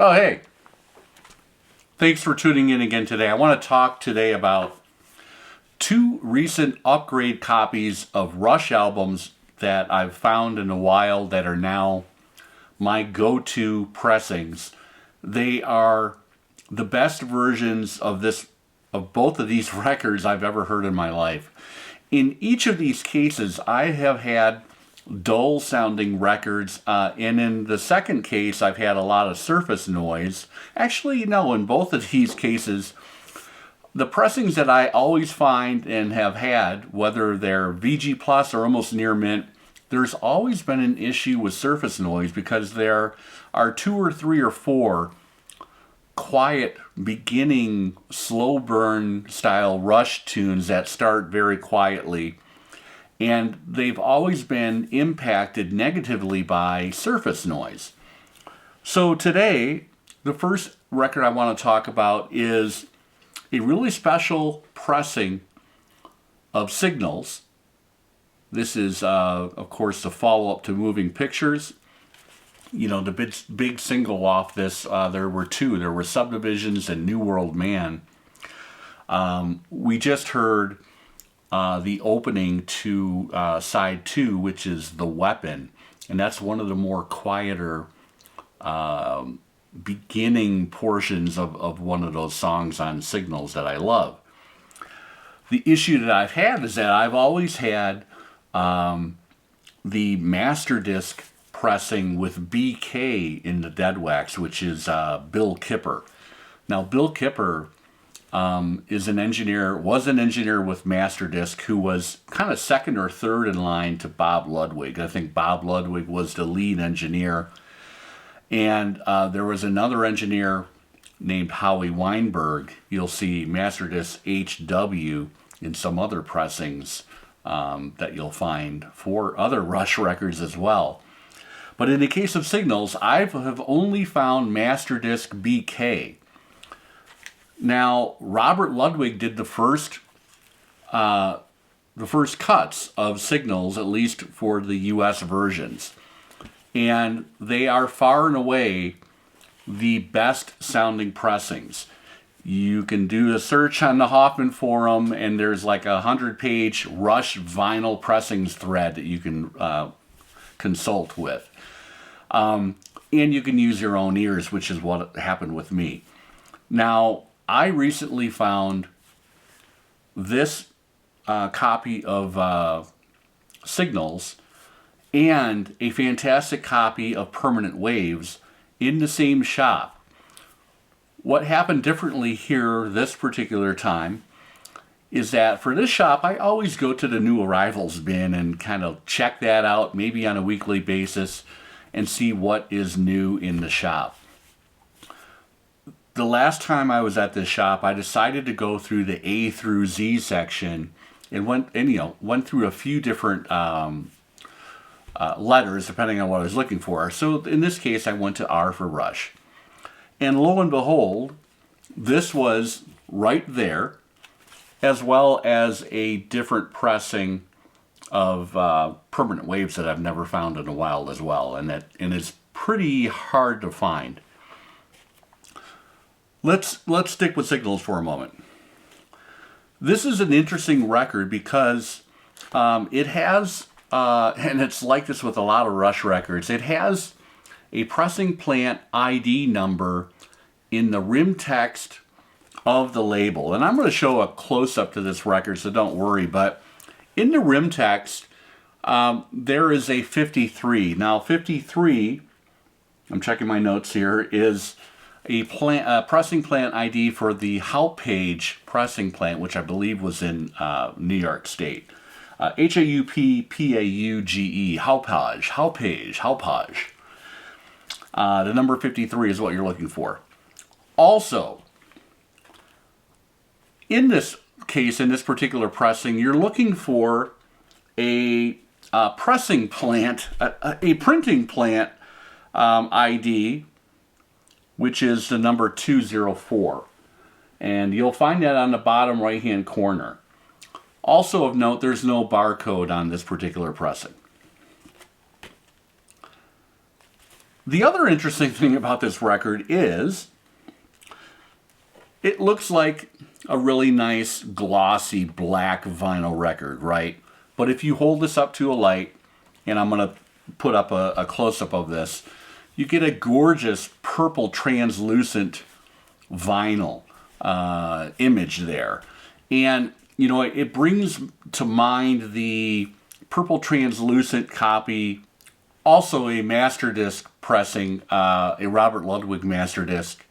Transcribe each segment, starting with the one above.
Oh, hey, thanks for tuning in again today. I want to talk today about two recent upgrade copies of Rush albums that I've found in a while that are now my go-to pressings. They are the best versions of both of these records I've ever heard in my life. In each of these cases, I have had dull sounding records, and in the second case I've had a lot of surface noise. Actually, no, in both of these cases the pressings that I always find and have had, whether they're VG Plus or almost near mint, there's always been an issue with surface noise because there are two or three or four quiet beginning slow burn style Rush tunes that start very quietly, and they've always been impacted negatively by surface noise. So today, the first record I want to talk about is a really special pressing of Signals. This is, of course, the follow-up to Moving Pictures. You know, the big single off this, there were two. There were Subdivisions and New World Man. We just heard the opening to side 2, which is The Weapon, and that's one of the more quieter beginning portions of one of those songs on Signals that I love. The issue that I've had is that I've always had the master disc pressing with BK in the dead wax, which is Bill Kipper. Now, Bill Kipper was an engineer with Masterdisc, who was kind of second or third in line to Bob Ludwig. I think Bob Ludwig was the lead engineer, and there was another engineer named Howie Weinberg. You'll see Masterdisc HW in some other pressings that you'll find for other Rush records as well. But in the case of Signals, I have only found Masterdisc BK. Now, Robert Ludwig did the first cuts of Signals, at least for the U.S. versions, and they are far and away the best sounding pressings. You can do a search on the Hoffman forum, and there's like a 100-page Rush vinyl pressings thread that you can consult with. And you can use your own ears, which is what happened with me. Now, I recently found this copy of Signals and a fantastic copy of Permanent Waves in the same shop. What happened differently here this particular time is that for this shop, I always go to the new arrivals bin and kind of check that out, maybe on a weekly basis, and see what is new in the shop. The last time I was at this shop, I decided to go through the A through Z section and went through a few different letters depending on what I was looking for. So in this case, I went to R for Rush. And lo and behold, this was right there, as well as a different pressing of Permanent Waves that I've never found in a while as well, and it's pretty hard to find. Let's stick with Signals for a moment. This is an interesting record because it has, and it's like this with a lot of Rush records, it has a pressing plant ID number in the rim text of the label. And I'm going to show a close-up to this record, so don't worry, but in the rim text, there is a 53. Now, 53, I'm checking my notes here, is a pressing plant ID for the Haupage pressing plant, which I believe was in New York State. Haupauge, Haupage. The number 53 is what you're looking for. Also, in this case, in this particular pressing, you're looking for a pressing plant, a printing plant ID, which is the number 204. And you'll find that on the bottom right-hand corner. Also of note, there's no barcode on this particular pressing. The other interesting thing about this record is it looks like a really nice glossy black vinyl record, right? But if you hold this up to a light, and I'm going to put up a close-up of this, you get a gorgeous purple translucent vinyl image there. And, you know, it brings to mind the purple translucent copy, also a master disc pressing, a Robert Ludwig master disc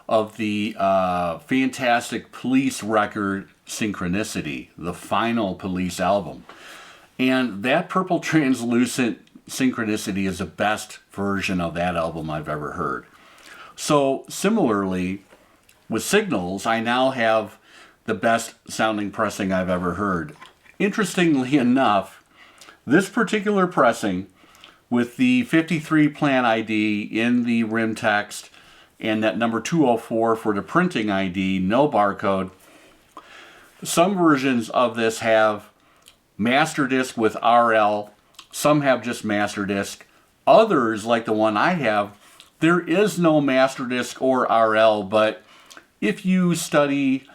of the fantastic Police record Synchronicity, the final Police album. And that purple translucent Synchronicity is the best version of that album I've ever heard. So similarly, with Signals, I now have the best sounding pressing I've ever heard. Interestingly enough, this particular pressing with the 53 plant ID in the rim text and that number 204 for the printing ID, no barcode. Some versions of this have master disc with RL. Some have just master disc. Others, like the one I have, there is no master disc or RL, but if you study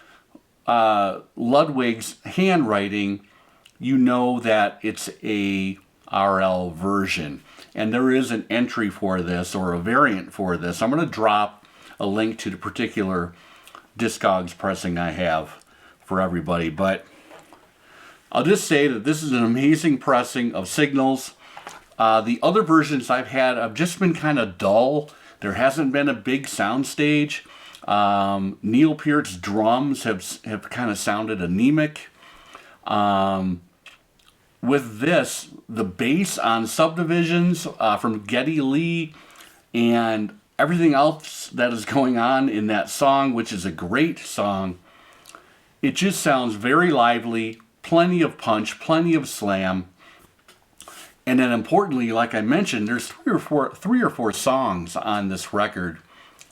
Ludwig's handwriting, you know that it's a RL version. And there is an entry for this, or a variant for this. I'm going to drop a link to the particular Discogs pressing I have for everybody. But I'll just say that this is an amazing pressing of Signals. The other versions I've had have just been kind of dull. There hasn't been a big sound stage. Neil Peart's drums have kind of sounded anemic. With this, the bass on Subdivisions from Geddy Lee and everything else that is going on in that song, which is a great song, it just sounds very lively, plenty of punch, plenty of slam. And then importantly, like I mentioned, there's three or four songs on this record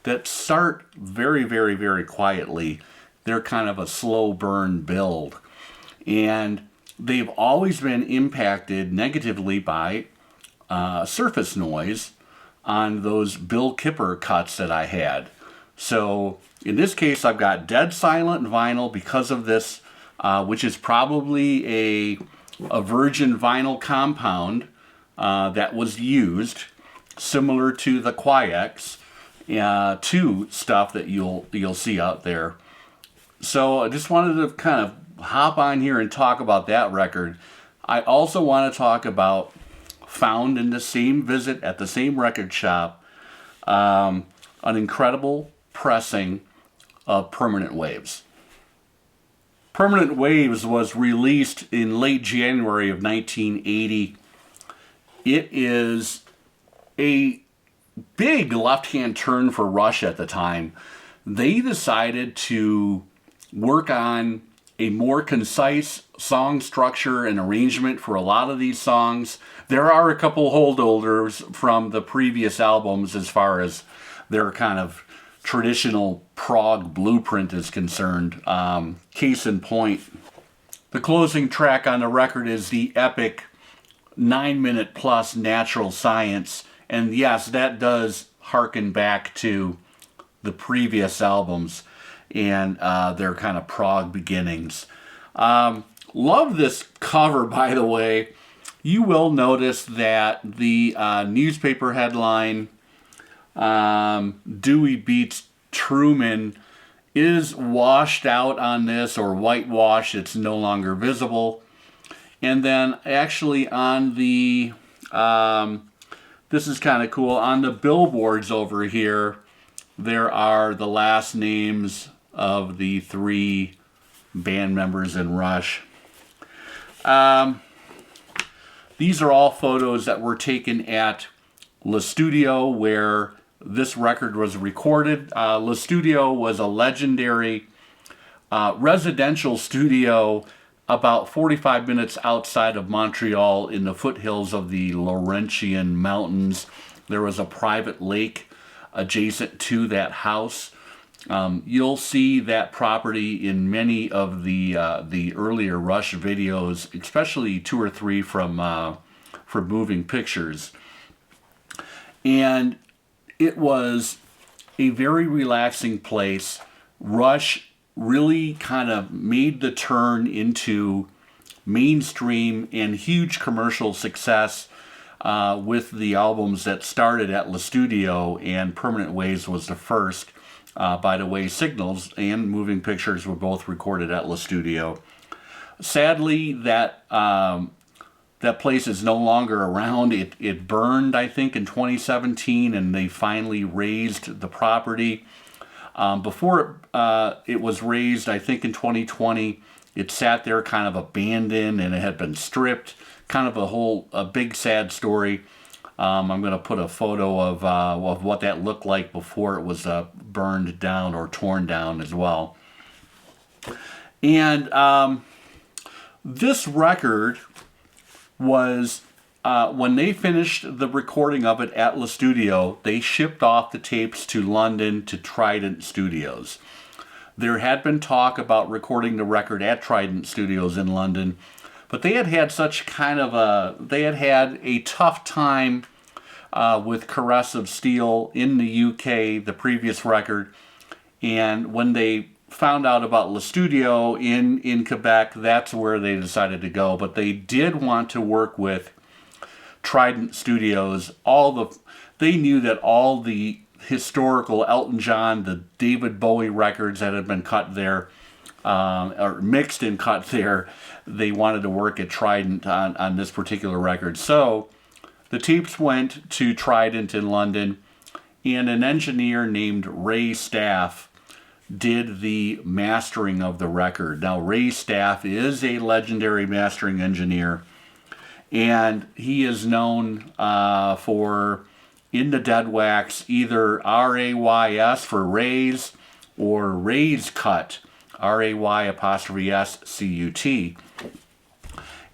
that start very, very, very quietly. They're kind of a slow burn build. And they've always been impacted negatively by surface noise on those Bill Kipper cuts that I had. So in this case, I've got dead silent vinyl because of this, which is probably a virgin vinyl compound that was used, similar to the Quiex 2 stuff that you'll see out there. So I just wanted to kind of hop on here and talk about that record. I also want to talk about, found in the same visit at the same record shop, an incredible pressing of Permanent Waves. Permanent Waves was released in late January of 1980. It is a big left-hand turn for Rush at the time. They decided to work on a more concise song structure and arrangement for a lot of these songs. There are a couple holdovers from the previous albums as far as their kind of traditional prog blueprint is concerned. Case in point, the closing track on the record is the epic 9-minute plus Natural Science. And yes, that does harken back to the previous albums and their kind of prog beginnings. Love this cover, by the way. You will notice that the newspaper headline, Dewey Beats Truman, is washed out on this, or whitewashed. It's no longer visible. And then actually on the, this is kind of cool, on the billboards over here, there are the last names of the 3 band members in Rush. These are all photos that were taken at Le Studio, where this record was recorded. Le Studio was a legendary residential studio about 45 minutes outside of Montreal in the foothills of the Laurentian Mountains. There was a private lake adjacent to that house. You'll see that property in many of the earlier Rush videos, especially 2 or 3 from Moving Pictures. And it was a very relaxing place. Rush really kind of made the turn into mainstream and huge commercial success with the albums that started at La Studio, and Permanent Waves was the first. By the way, Signals and Moving Pictures were both recorded at La Studio. Sadly, that place is no longer around. It burned, I think, in 2017, and they finally razed the property. Before it was razed, I think in 2020, it sat there kind of abandoned, and it had been stripped. Kind of a big sad story. I'm going to put a photo of what that looked like before it was burned down or torn down as well. And this record was, when they finished the recording of it at La Studio, they shipped off the tapes to London to Trident Studios. There had been talk about recording the record at Trident Studios in London, but they had had they had had a tough time with Caress of Steel in the UK, the previous record, and when they found out about Le Studio in Quebec, that's where they decided to go. But they did want to work with Trident Studios. They knew that all the historical Elton John, the David Bowie records that had been cut there, or mixed and cut there, they wanted to work at Trident on this particular record. So the tapes went to Trident in London, and an engineer named Ray Staff did the mastering of the record. Now, Ray Staff is a legendary mastering engineer, and he is known for, in the Dead Wax, either RAYS for Ray's or Ray's Cut, RAY''SCUT.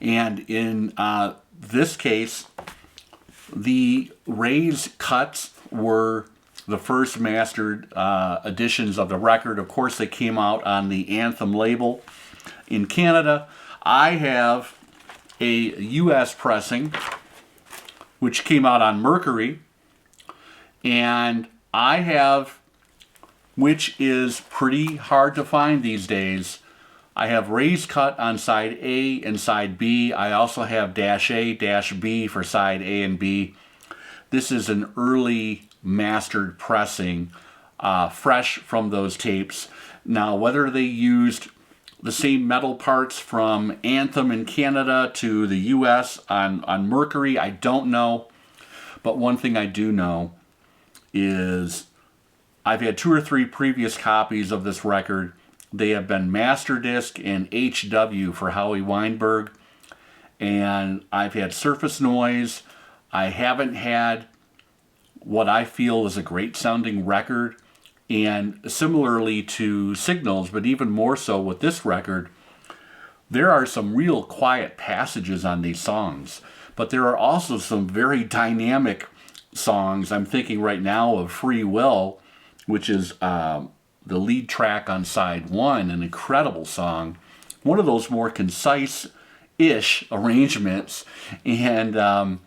And in this case, the Ray's Cuts were the first mastered editions of the record. Of course, they came out on the Anthem label in Canada. I have a US pressing, which came out on Mercury, and I have, which is pretty hard to find these days, I have Ray's Cut on side A and side B. I also have dash A, dash B for side A and B. This is an early mastered pressing, fresh from those tapes. Now, whether they used the same metal parts from Anthem in Canada to the US on Mercury, I don't know. But one thing I do know is I've had 2 or 3 previous copies of this record. They have been Masterdisc and HW for Howie Weinberg. And I've had Surface Noise. I haven't had what I feel is a great sounding record. And similarly to Signals, but even more so with this record, there are some real quiet passages on these songs. But there are also some very dynamic songs. I'm thinking right now of Free Will, which is the lead track on side 1, an incredible song. One of those more concise-ish arrangements. And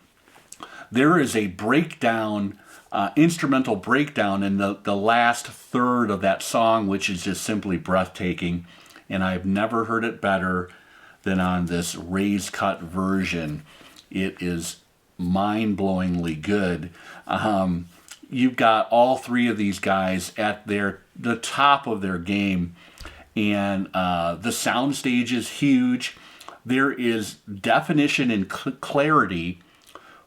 there is a breakdown, instrumental breakdown in the last third of that song, which is just simply breathtaking. And I've never heard it better than on this Ray's Cut version. It is mind-blowingly good. You've got all 3 of these guys at the top of their game, and the soundstage is huge. There is definition and clarity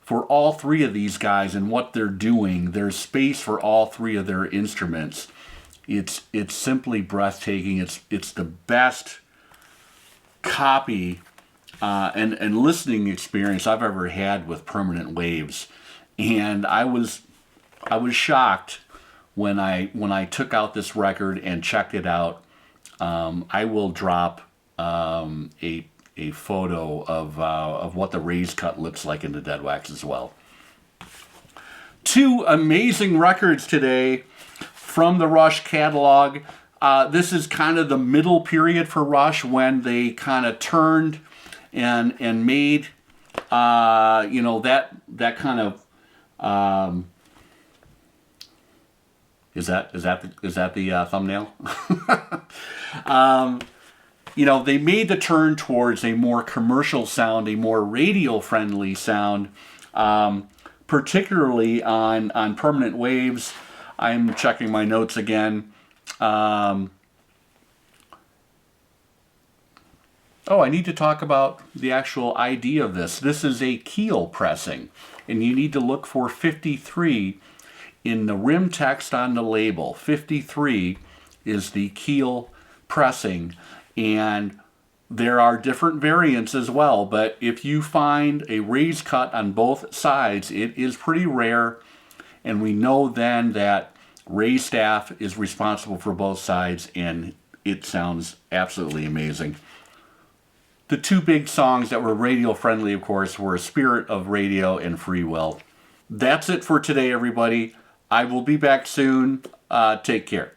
for all 3 of these guys and what they're doing. There's space for all 3 of their instruments. It's simply breathtaking. It's the best copy and listening experience I've ever had with Permanent Waves, and I was shocked when I took out this record and checked it out. I will drop a photo of what the Ray's Cut looks like in the Dead Wax as well. 2 amazing records today from the Rush catalog. This is kind of the middle period for Rush when they kind of turned and made that kind of Is that the thumbnail? They made the turn towards a more commercial sound, a more radio-friendly sound, particularly on permanent waves. I'm checking my notes again. I need to talk about the actual idea of this. This is a keel pressing, and you need to look for 53 in the rim text on the label. 53 is the keel pressing, and there are different variants as well, but if you find a raised cut on both sides, it is pretty rare, and we know then that raised staff is responsible for both sides, and it sounds absolutely amazing. The two big songs that were radio friendly, of course, were Spirit of Radio and Free Will. That's it for today, everybody. I will be back soon. Take care.